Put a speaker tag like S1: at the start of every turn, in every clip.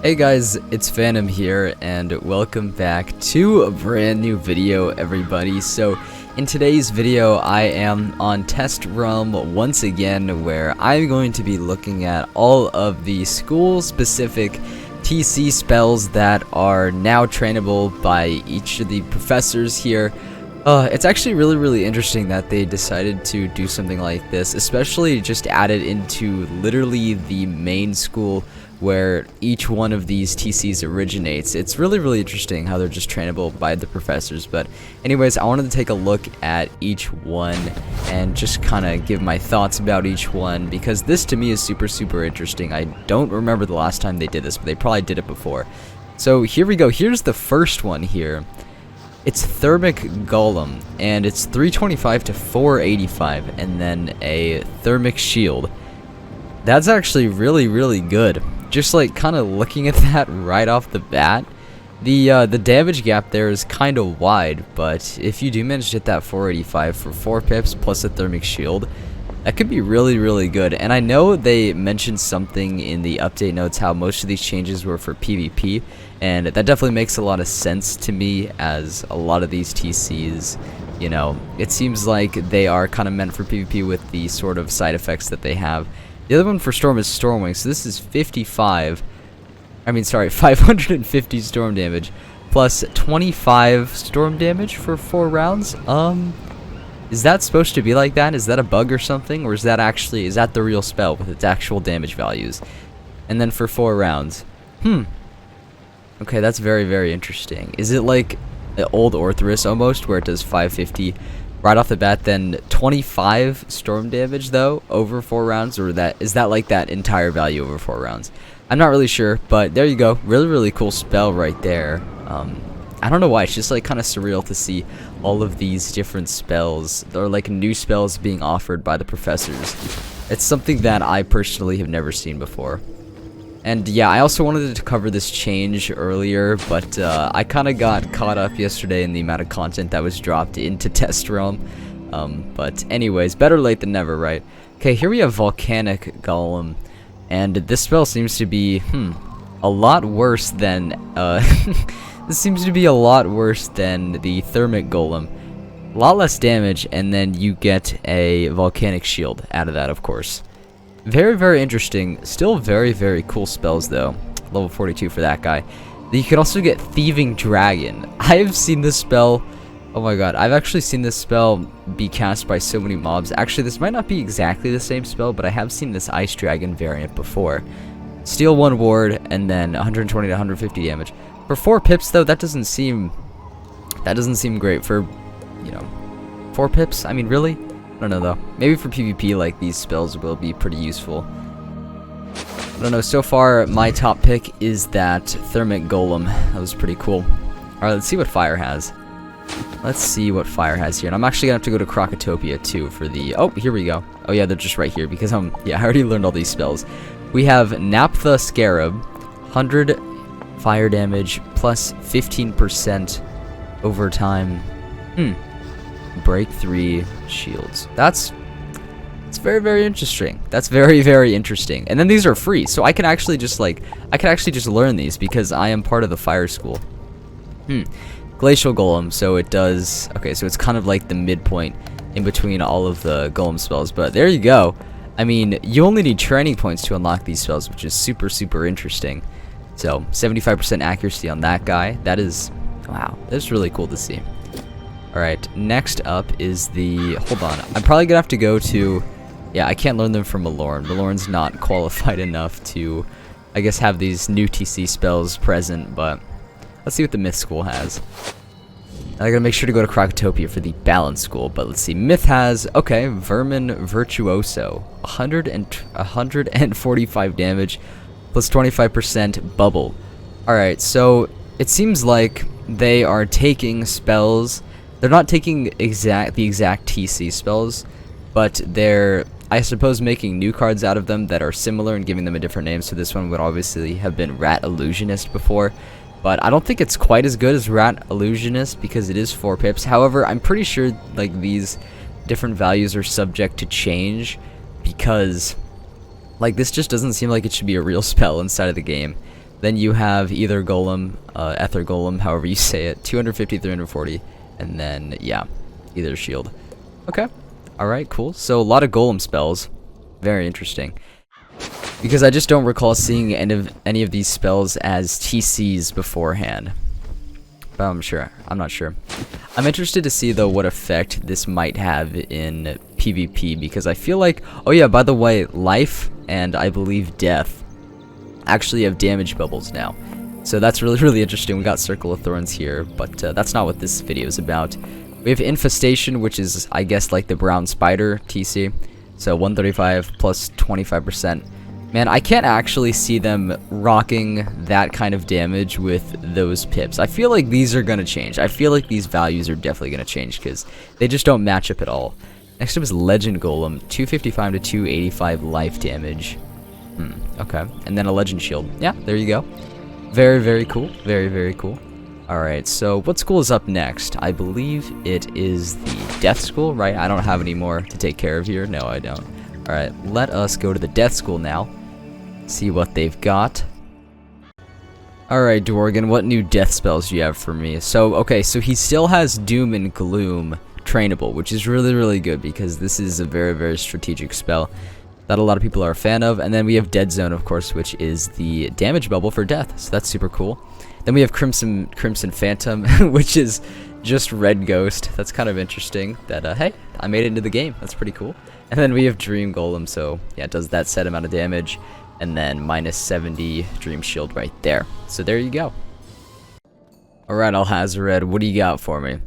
S1: Hey guys, it's Phantom here, and welcome back to a brand new video, everybody. So, in today's video, I am on Test Realm once again, where I'm going to be looking at all of the school-specific TC spells that are now trainable by each of the professors here. It's actually really interesting that they decided to do something like this, especially just add it into literally the main school where each one of these TCs originates. It's really interesting how they're just trainable by the professors. But anyways, I wanted to take a look at each one and just kind of give my thoughts about each one, because this to me is super interesting. I don't remember the last time they did this, but they probably did it before. So here we go. Here's the first one here. It's Thermic Golem, and it's 325 to 485, and then a Thermic Shield. That's actually really good. Just like kind of looking at that right off the bat, the damage gap there is kind of wide, but if you do manage to hit that 485 for 4 pips plus a Thermic Shield, that could be really good. And I know they mentioned something in the update notes how most of these changes were for PvP, and that definitely makes a lot of sense to me, as a lot of these TCs, you know, it seems like they are kind of meant for PvP with the sort of side effects that they have. The other one for Storm is Stormwing, so this is 550 storm damage plus 25 storm damage for 4 rounds. Is that supposed to be like that? Is that a bug or something? Or is that the real spell with its actual damage values? And then for 4 rounds. Okay, that's very interesting. Is it like the old Orthrus almost, where it does 550 right off the bat, then 25 storm damage though over 4 rounds, or is that like that entire value over 4 rounds? I'm not really sure, but there you go. Really cool spell right there. I don't know why, it's just like kind of surreal to see all of these different spells, or like new spells being offered by the professors. It's something that I personally have never seen before. And yeah, I also wanted to cover this change earlier, but I kind of got caught up yesterday in the amount of content that was dropped into Test Realm. But anyways, better late than never, right? Okay, here we have Volcanic Golem, and this spell seems to be a lot worse than this seems to be a lot worse than the Thermic Golem. A lot less damage, and then you get a Volcanic Shield out of that, of course. Very interesting. Still very cool spells though. Level 42 for that guy. You can also get Thieving Dragon. I have seen this spell. Oh my god, I've actually seen this spell be cast by so many mobs. Actually, this might not be exactly the same spell, but I have seen this Ice Dragon variant before. Steal 1 ward and then 120 to 150 damage. For 4 pips though, that doesn't seem great for, you know, 4 pips. I mean, really? I don't know though. Maybe for PvP, like, these spells will be pretty useful. I don't know. So far, my top pick is that Thermic Golem. That was pretty cool. Alright, let's see what Fire has. Let's see what Fire has here. And I'm actually gonna have to go to Krokotopia too for the... Oh, here we go. Oh yeah, they're just right here because yeah, I already learned all these spells. We have Naphtha Scarab, 100 fire damage plus 15% over time. Break 3 shields. It's very interesting. That's very interesting. And then these are free, so I can actually just learn these because I am part of the fire school. Glacial Golem. So it does. Okay, so it's kind of like the midpoint in between all of the Golem spells. But there you go. I mean, you only need training points to unlock these spells, which is super interesting. So 75% accuracy on that guy. That is, wow, that's really cool to see. Alright, next up is the... Hold on. I'm probably gonna have to go to... Yeah, I can't learn them from Malorn. Malorn's not qualified enough to, I guess, have these new TC spells present, but let's see what the Myth School has. I gotta make sure to go to Krokotopia for the Balance School, but let's see. Myth has, okay, Vermin Virtuoso. 145 damage, plus 25% bubble. Alright, so it seems like they are taking spells... They're not taking the exact TC spells, but they're, I suppose, making new cards out of them that are similar and giving them a different name. So this one would obviously have been Rat Illusionist before, but I don't think it's quite as good as Rat Illusionist because it is 4 pips. However, I'm pretty sure like these different values are subject to change because like this just doesn't seem like it should be a real spell inside of the game. Then you have either Golem, Ether Golem, however you say it, 250, 340, and then, yeah, either shield. Okay, alright, cool. So a lot of Golem spells. Very interesting. Because I just don't recall seeing any of these spells as TCs beforehand. But I'm not sure. I'm interested to see, though, what effect this might have in PvP, because I feel like, oh yeah, by the way, life and I believe death actually have damage bubbles now. So that's really, really interesting. We got Circle of Thorns here, but that's not what this video is about. We have Infestation, which is, I guess, like the brown spider TC. So 135 plus 25%. Man, I can't actually see them rocking that kind of damage with those pips. I feel like these are going to change. I feel like these values are definitely going to change because they just don't match up at all. Next up is Legend Golem, 255 to 285 life damage. Okay. And then a Legend Shield. Yeah, there you go. Very, very cool. Very, very cool. Alright, so what school is up next? I believe it is the Death School, right? I don't have any more to take care of here. No, I don't. Alright, let us go to the Death School now. See what they've got. Alright, Dworgen, what new death spells do you have for me? So, okay, so he still has Doom and Gloom trainable, which is really, really good because this is a very, very strategic spell that a lot of people are a fan of. And then we have Dead Zone, of course, which is the damage bubble for death, so that's super cool. Then we have Crimson Phantom, which is just Red Ghost. That's kind of interesting that, hey, I made it into the game. That's pretty cool. And then we have Dream Golem, so yeah, it does that set amount of damage. And then minus 70 Dream Shield right there. So there you go. Alright, Alhazared, what do you got for me?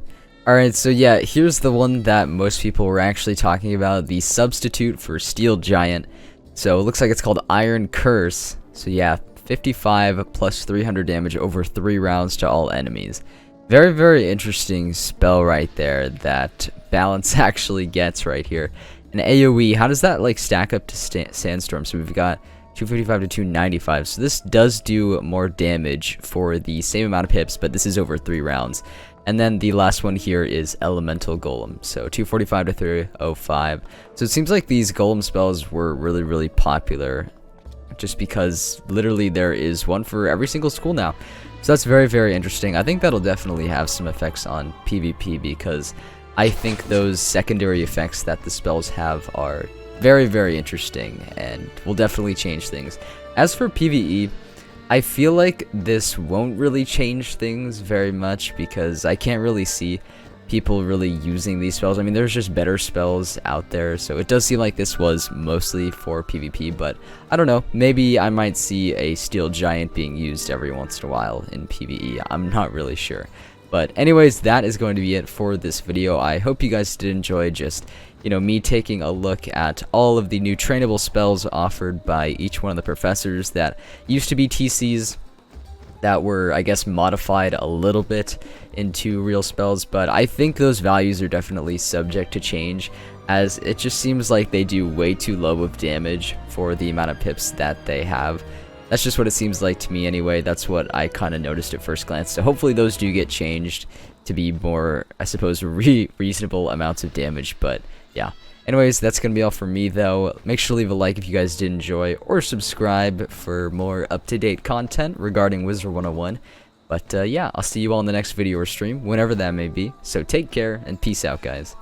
S1: Alright, so yeah, here's the one that most people were actually talking about, the substitute for Steel Giant. So it looks like it's called Iron Curse. So yeah, 55 plus 300 damage over 3 rounds to all enemies. Very, very interesting spell right there that Balance actually gets right here. And AoE, how does that like stack up to Sandstorm? So we've got 255 to 295, so this does do more damage for the same amount of hits, but this is over 3 rounds. And then the last one here is Elemental Golem, so 245 to 305. So it seems like these Golem spells were really, really popular, just because literally there is one for every single school now. So that's very, very interesting. I think that'll definitely have some effects on PvP, because I think those secondary effects that the spells have are very, very interesting and will definitely change things. As for PvE, I feel like this won't really change things very much because I can't really see people really using these spells. I mean, there's just better spells out there, so it does seem like this was mostly for PvP, but I don't know, maybe I might see a Steel Giant being used every once in a while in PvE. I'm not really sure. But anyways, that is going to be it for this video. I hope you guys did enjoy just, you know, me taking a look at all of the new trainable spells offered by each one of the professors that used to be TCs that were, I guess, modified a little bit into real spells. But I think those values are definitely subject to change, as it just seems like they do way too low of damage for the amount of pips that they have. That's just what it seems like to me anyway. That's what I kind of noticed at first glance. So hopefully those do get changed to be more, I suppose, reasonable amounts of damage. But yeah. Anyways, that's going to be all for me, though. Make sure to leave a like if you guys did enjoy, or subscribe for more up-to-date content regarding Wizard101. But yeah, I'll see you all in the next video or stream, whenever that may be. So take care, and peace out, guys.